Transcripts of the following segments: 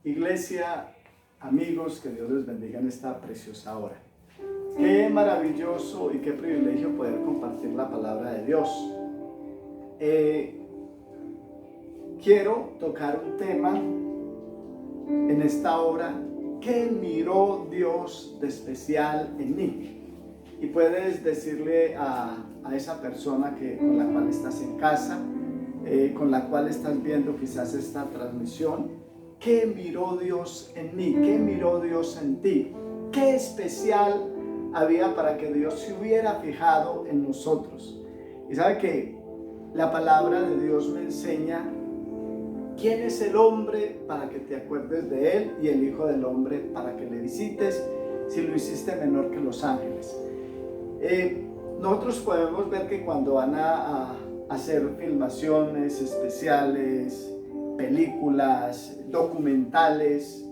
Iglesia, amigos, que Dios les bendiga en esta preciosa hora. Qué maravilloso y qué privilegio poder compartir la palabra de Dios. Quiero tocar un tema en esta hora. ¿Qué miró Dios de especial en mí? Y puedes decirle a esa persona con la cual estás en casa, con la cual estás viendo quizás esta transmisión: ¿qué miró Dios en mí? ¿Qué miró Dios en ti? ¿Qué especial había para que Dios se hubiera fijado en nosotros? Y sabe que la palabra de Dios me enseña quién es el hombre para que te acuerdes de él, y el hijo del hombre para que le visites si lo hiciste menor que los ángeles. Nosotros podemos ver que cuando van a hacer filmaciones especiales, películas, documentales,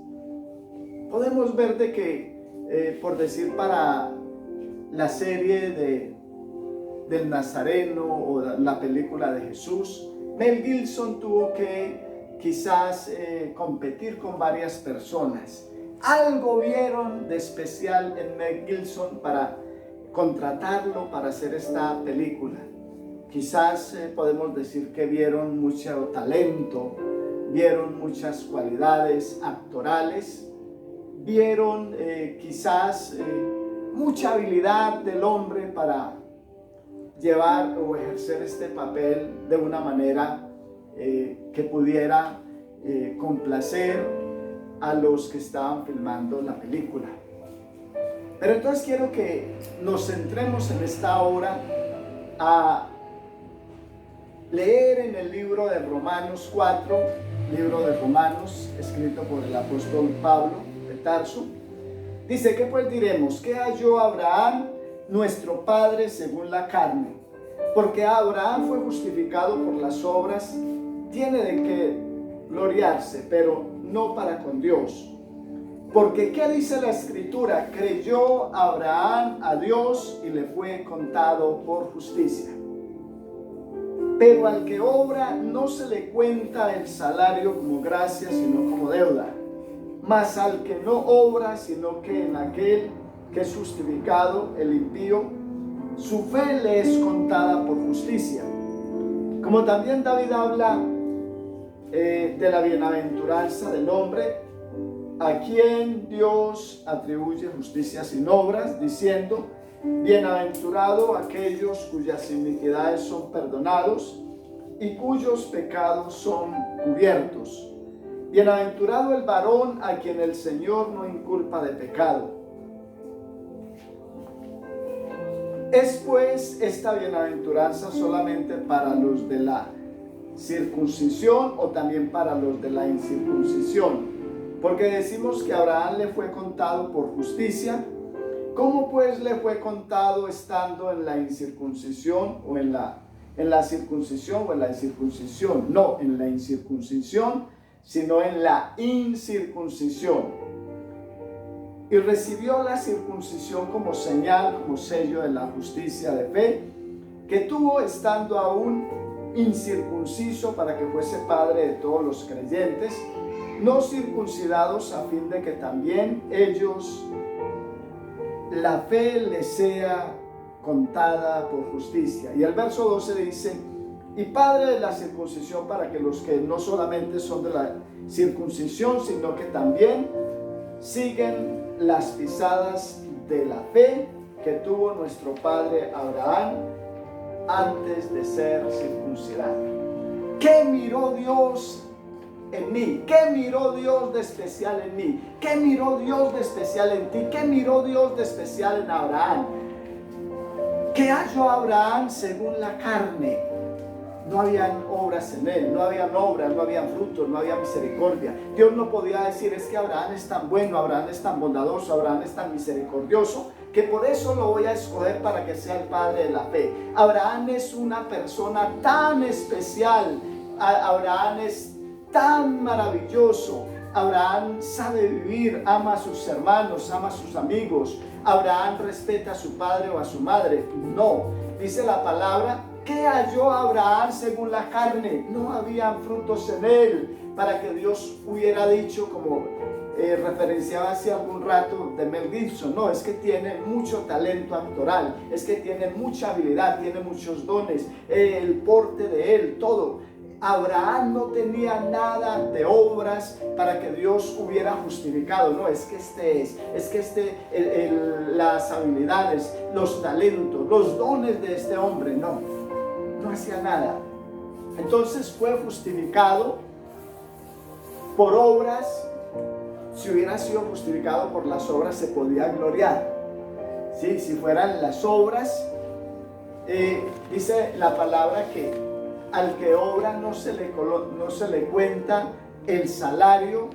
podemos ver de que, por decir, para la serie del Nazareno o la película de Jesús, Mel Gibson tuvo que quizás competir con varias personas. Algo vieron de especial en Mel Gibson para contratarlo para hacer esta película. Quizás podemos decir que vieron mucho talento, vieron muchas cualidades actorales, vieron quizás mucha habilidad del hombre para llevar o ejercer este papel de una manera que pudiera complacer a los que estaban filmando la película. Pero entonces quiero que nos centremos en esta hora a leer en el libro de Romanos 4, libro de Romanos, escrito por el apóstol Pablo de Tarso. Dice: ¿qué pues diremos? ¿Qué halló Abraham, nuestro padre, según la carne? Porque Abraham fue justificado por las obras, tiene de qué gloriarse, pero no para con Dios. Porque ¿qué dice la Escritura? Creyó Abraham a Dios y le fue contado por justicia. Pero al que obra no se le cuenta el salario como gracia, sino como deuda. Mas al que no obra, sino que en aquel que es justificado, el impío, su fe le es contada por justicia. Como también David habla de la bienaventuranza del hombre, a quien Dios atribuye justicia sin obras, diciendo: bienaventurado aquellos cuyas iniquidades son perdonados y cuyos pecados son cubiertos. Bienaventurado el varón a quien el Señor no inculpa de pecado. ¿Es pues esta bienaventuranza solamente para los de la circuncisión o también para los de la incircuncisión? Porque decimos que a Abraham le fue contado por justicia. ¿Cómo pues le fue contado estando en la incircuncisión o en la circuncisión o en la incircuncisión? No en la incircuncisión, sino en la incircuncisión. Y recibió la circuncisión como señal, como sello de la justicia de fe, que tuvo estando aún incircunciso, para que fuese padre de todos los creyentes, no circuncidados, a fin de que también ellos la fe les sea contada por justicia. Y el verso 12 dice: y padre de la circuncisión, para que los que no solamente son de la circuncisión, sino que también siguen las pisadas de la fe que tuvo nuestro padre Abraham antes de ser circuncidado. ¿Qué miró Dios en mí? ¿Qué miró Dios de especial en mí? ¿Qué miró Dios de especial en ti? ¿Qué miró Dios de especial en Abraham? ¿Qué halló Abraham según la carne? No habían obras en él, no habían frutos, no había misericordia. Dios no podía decir: es que Abraham es tan bueno, Abraham es tan bondadoso, Abraham es tan misericordioso, que por eso lo voy a escoger para que sea el padre de la fe. Abraham es una persona tan especial, Abraham es tan maravilloso, Abraham sabe vivir, ama a sus hermanos, ama a sus amigos, Abraham respeta a su padre o a su madre. No, dice la palabra: ¿qué halló Abraham según la carne? No habían frutos en él, para que Dios hubiera dicho, como referenciaba hace algún rato de Mel Gibson, no, es que tiene mucho talento actoral, es que tiene mucha habilidad, tiene muchos dones, el porte de él, todo. Abraham no tenía nada de obras para que Dios hubiera justificado, no, es que las habilidades, los talentos, los dones de este hombre, no hacía nada. Entonces fue justificado por obras. Si hubiera sido justificado por las obras, se podía gloriar. ¿Sí? Si fueran las obras, dice la palabra que al que obra no se le cuenta el salario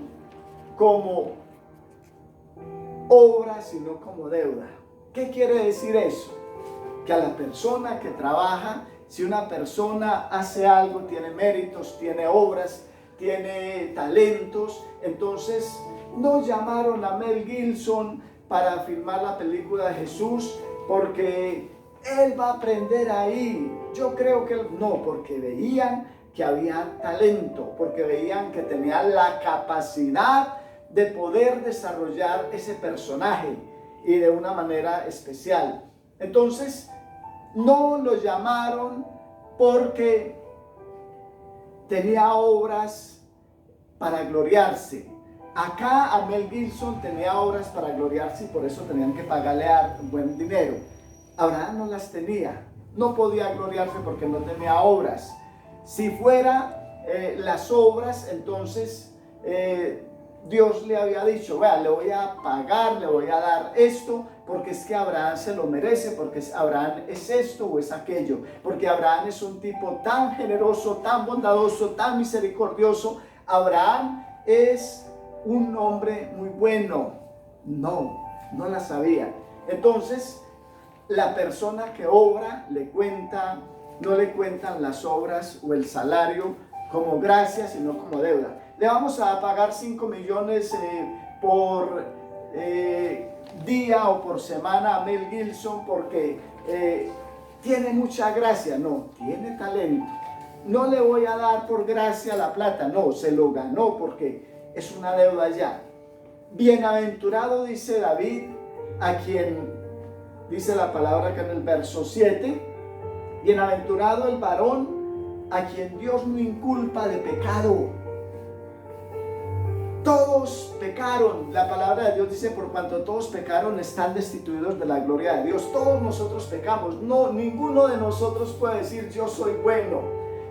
como obra, sino como deuda. ¿Qué quiere decir eso? Que a la persona que trabaja, si una persona hace algo, tiene méritos, tiene obras, tiene talentos, entonces no llamaron a Mel Gibson para filmar la película de Jesús porque él va a aprender ahí. Yo creo que no, porque veían que había talento, porque veían que tenía la capacidad de poder desarrollar ese personaje y de una manera especial. Entonces no lo llamaron porque tenía obras para gloriarse. Acá a Mel Gibson tenía obras para gloriarse y por eso tenían que pagarle buen dinero. Abraham no las tenía, no podía gloriarse porque no tenía obras. Si fuera las obras, entonces Dios le había dicho, vea, le voy a pagar, le voy a dar esto, porque es que Abraham se lo merece, porque Abraham es esto o es aquello, porque Abraham es un tipo tan generoso, tan bondadoso, tan misericordioso. Abraham es un hombre muy bueno. No la sabía. Entonces la persona que obra no le cuentan las obras o el salario como gracia, sino como deuda. Le vamos a pagar 5 millones por día o por semana a Mel Gibson porque tiene mucha gracia. No, tiene talento. No le voy a dar por gracia la plata, no, se lo ganó porque es una deuda ya. Bienaventurado, dice David, a quien dice la palabra acá en el verso 7, bienaventurado el varón a quien Dios no inculpa de pecado. Todos pecaron, la palabra de Dios dice, por cuanto todos pecaron están destituidos de la gloria de Dios. Todos nosotros pecamos, no, ninguno de nosotros puede decir yo soy bueno,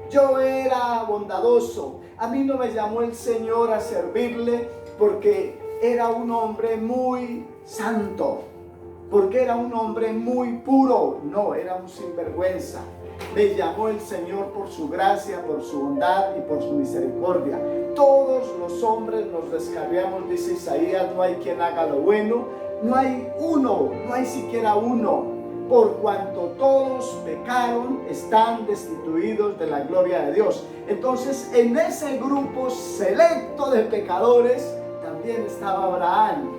yo era bondadoso, a mí no me llamó el Señor a servirle porque era un hombre muy santo, porque era un hombre muy puro. No, era un sinvergüenza. Me llamó el Señor por su gracia, por su bondad y por su misericordia. Todos los hombres nos descarriamos, dice Isaías, no hay quien haga lo bueno, no hay uno, no hay siquiera uno. Por cuanto todos pecaron, están destituidos de la gloria de Dios. Entonces, en ese grupo selecto de pecadores también estaba Abraham.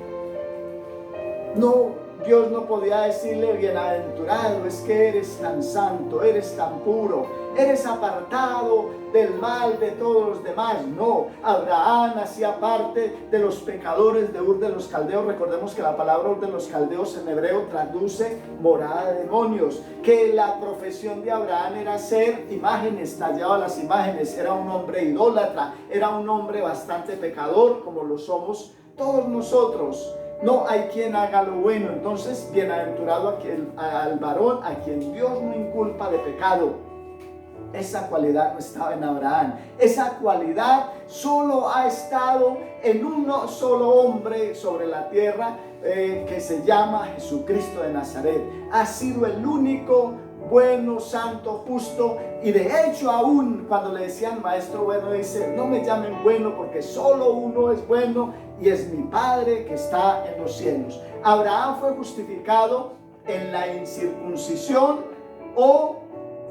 Dios no podía decirle bienaventurado, es que eres tan santo, eres tan puro, eres apartado del mal de todos los demás. No, Abraham hacía parte de los pecadores de Ur de los Caldeos. Recordemos que la palabra Ur de los Caldeos en hebreo traduce morada de demonios, que la profesión de Abraham era hacer imágenes, tallaba las imágenes, era un hombre idólatra, era un hombre bastante pecador como lo somos todos nosotros. No hay quien haga lo bueno. Entonces, bienaventurado al varón a quien Dios no inculpa de pecado. Esa cualidad no estaba en Abraham. Esa cualidad solo ha estado en uno solo hombre sobre la tierra que se llama Jesucristo de Nazaret. Ha sido el único bueno, santo, justo, y de hecho aún cuando le decían maestro bueno, dice, no me llamen bueno porque solo uno es bueno y es mi Padre que está en los cielos. Abraham fue justificado en la incircuncisión o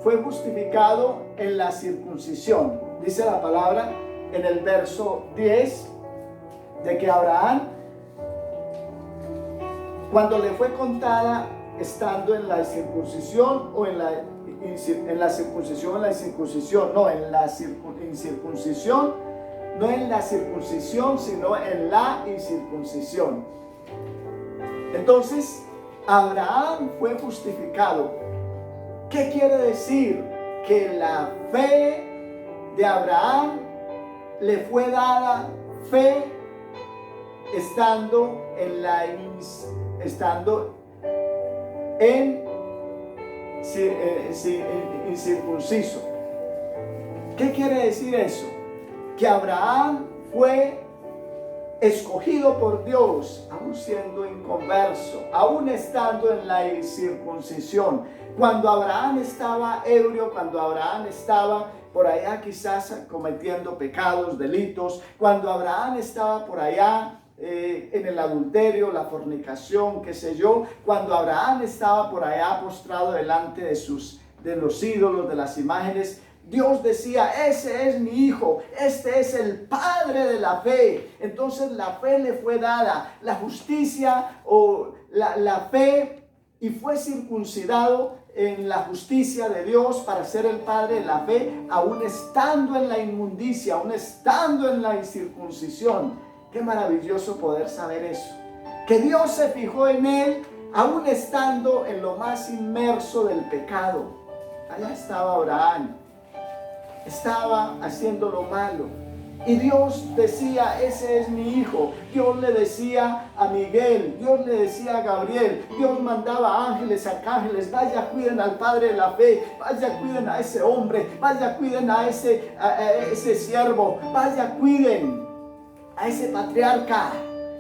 fue justificado en la circuncisión. Dice la palabra en el verso 10 de que Abraham, cuando le fue contada estando en la circuncisión o en la incircuncisión, no, en la incircuncisión, no en la circuncisión, sino en la incircuncisión. Entonces, Abraham fue justificado. ¿Qué quiere decir? Que la fe de Abraham le fue dada fe estando incircunciso. ¿Qué quiere decir eso? Que Abraham fue escogido por Dios, aún siendo inconverso, aún estando en la incircuncisión. Cuando Abraham estaba ebrio, cuando Abraham estaba por allá quizás cometiendo pecados, delitos, cuando Abraham estaba por allá en el adulterio, la fornicación, qué sé yo, cuando Abraham estaba por allá postrado delante de los ídolos, de las imágenes, Dios decía: ese es mi hijo, este es el padre de la fe. Entonces la fe le fue dada, la justicia o la fe, y fue circuncidado en la justicia de Dios para ser el padre de la fe, aún estando en la inmundicia, aún estando en la incircuncisión. Qué maravilloso poder saber eso, que Dios se fijó en él, aún estando en lo más inmerso del pecado. Allá estaba Abraham, estaba haciendo lo malo, y Dios decía: ese es mi hijo. Dios le decía a Miguel, Dios le decía a Gabriel, Dios mandaba ángeles, arcángeles: vaya, cuiden al padre de la fe, vaya, cuiden a ese hombre, vaya, cuiden a ese siervo, vaya, cuiden a ese patriarca,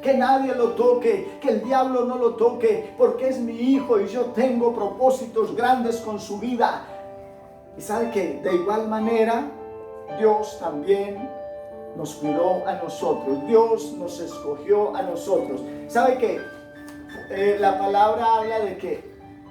que nadie lo toque, que el diablo no lo toque, porque es mi hijo y yo tengo propósitos grandes con su vida. Y sabe que de igual manera Dios también nos cuidó a nosotros, Dios nos escogió a nosotros. Sabe que la palabra habla de que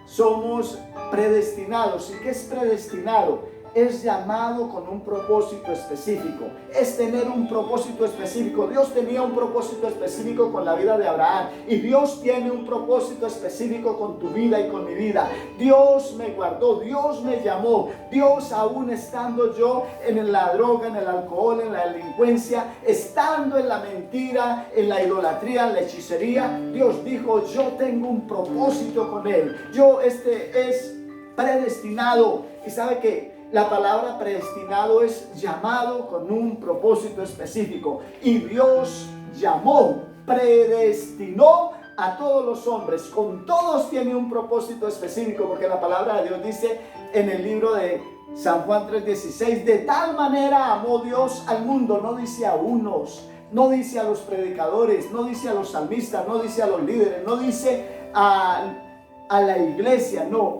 somos predestinados. ¿Y qué es predestinado? Es llamado con un propósito específico, es tener un propósito específico. Dios tenía un propósito específico con la vida de Abraham, y Dios tiene un propósito específico con tu vida y con mi vida. Dios me guardó, Dios me llamó, Dios, aún estando yo en la droga, en el alcohol, en la delincuencia, estando en la mentira, en la idolatría, en la hechicería, Dios dijo: yo tengo un propósito con él. Es predestinado. Y sabe que la palabra predestinado es llamado con un propósito específico. Y Dios llamó, predestinó a todos los hombres. Con todos tiene un propósito específico, porque la palabra de Dios dice en el libro de San Juan 3:16: de tal manera amó Dios al mundo. No dice a unos, no dice a los predicadores, no dice a los salmistas, no dice a los líderes, no dice a la iglesia, no,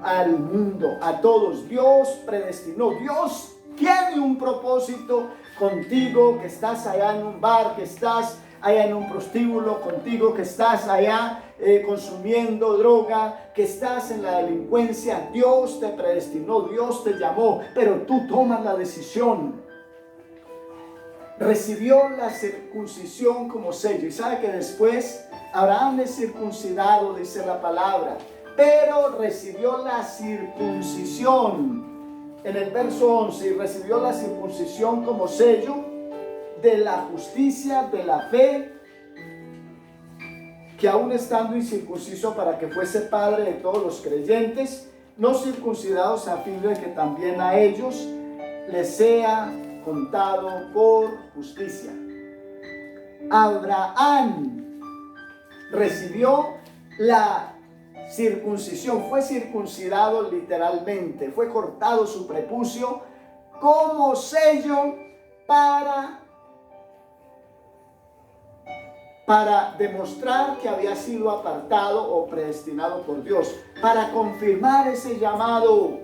al mundo, a todos. Dios predestinó. Dios tiene un propósito contigo, que estás allá en un bar, que estás allá en un prostíbulo, contigo que estás allá consumiendo droga, que estás en la delincuencia. Dios te predestinó, Dios te llamó, pero tú tomas la decisión. Recibió la circuncisión como sello. Y sabe que después Abraham es circuncidado, dice la palabra, pero recibió la circuncisión en el verso 11, y recibió la circuncisión como sello de la justicia, de la fe, que aún estando incircunciso, para que fuese padre de todos los creyentes no circuncidados, a fin de que también a ellos les sea contado por justicia. Abraham recibió la circuncisión, fue circuncidado literalmente, fue cortado su prepucio como sello para demostrar que había sido apartado o predestinado por Dios, para confirmar ese llamado.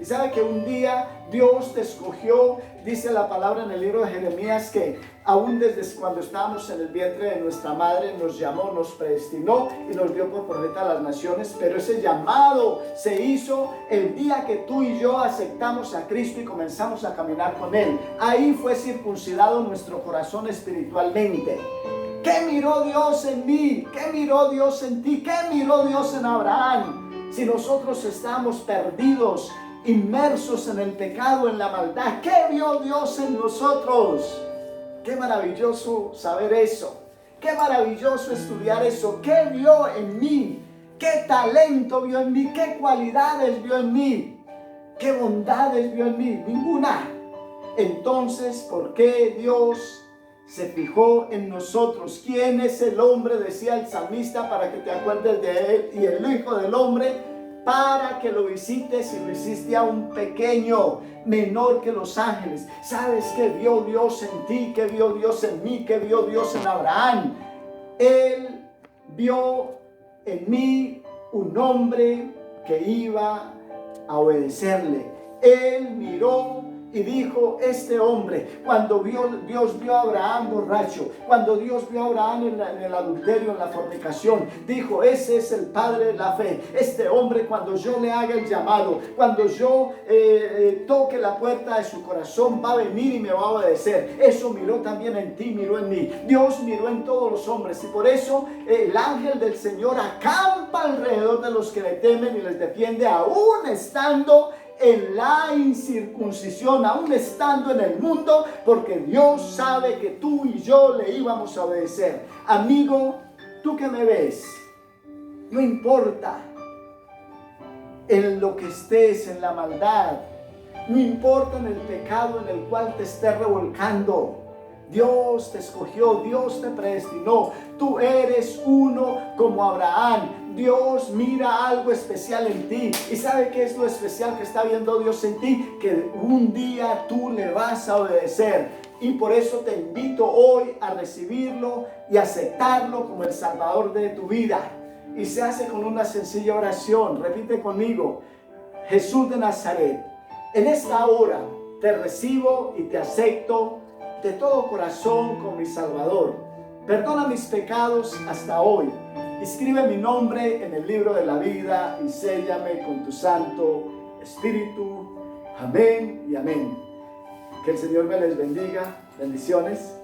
Y sabe que un día Dios te escogió. Dice la palabra en el libro de Jeremías que aún desde cuando estábamos en el vientre de nuestra madre nos llamó, nos predestinó y nos dio por profeta a las naciones. Pero ese llamado se hizo el día que tú y yo aceptamos a Cristo y comenzamos a caminar con Él. Ahí fue circuncidado nuestro corazón espiritualmente. ¿Qué miró Dios en mí? ¿Qué miró Dios en ti? ¿Qué miró Dios en Abraham? Si nosotros estamos perdidos inmersos en el pecado, en la maldad. ¿Qué vio Dios en nosotros? Qué maravilloso saber eso. Qué maravilloso estudiar eso. ¿Qué vio en mí? ¿Qué talento vio en mí? ¿Qué cualidades vio en mí? ¿Qué bondades vio en mí? Ninguna. Entonces, ¿por qué Dios se fijó en nosotros? ¿Quién es el hombre? Decía el salmista, para que te acuerdes de él, y el Hijo del Hombre, para que lo visites, y lo hiciste a un pequeño, menor que los ángeles. ¿Sabes qué vio Dios en ti? ¿Qué vio Dios en mí? ¿Qué vio Dios en Abraham? Él vio en mí un hombre que iba a obedecerle. Él miró y dijo, este hombre, cuando Dios vio a Abraham borracho, cuando Dios vio a Abraham en el adulterio, en la fornicación, dijo, ese es el padre de la fe. Este hombre, cuando yo le haga el llamado, cuando yo toque la puerta de su corazón, va a venir y me va a obedecer. Eso miró también en ti, miró en mí. Dios miró en todos los hombres, y por eso el ángel del Señor acampa alrededor de los que le temen y les defiende, aún estando en la incircuncisión, aún estando en el mundo, porque Dios sabe que tú y yo le íbamos a obedecer. Amigo, tú que me ves, no importa en lo que estés, en la maldad, no importa en el pecado en el cual te estés revolcando, Dios te escogió, Dios te predestinó. Tú eres uno como Abraham. Dios mira algo especial en ti. ¿Y sabe qué es lo especial que está viendo Dios en ti? Que un día tú le vas a obedecer. Y por eso te invito hoy a recibirlo y aceptarlo como el Salvador de tu vida. Y se hace con una sencilla oración. Repite conmigo: Jesús de Nazaret, en esta hora te recibo y te acepto de todo corazón como mi Salvador. Perdona mis pecados hasta hoy. Escribe mi nombre en el libro de la vida y séllame con tu Santo Espíritu. Amén y amén. Que el Señor me les bendiga. Bendiciones.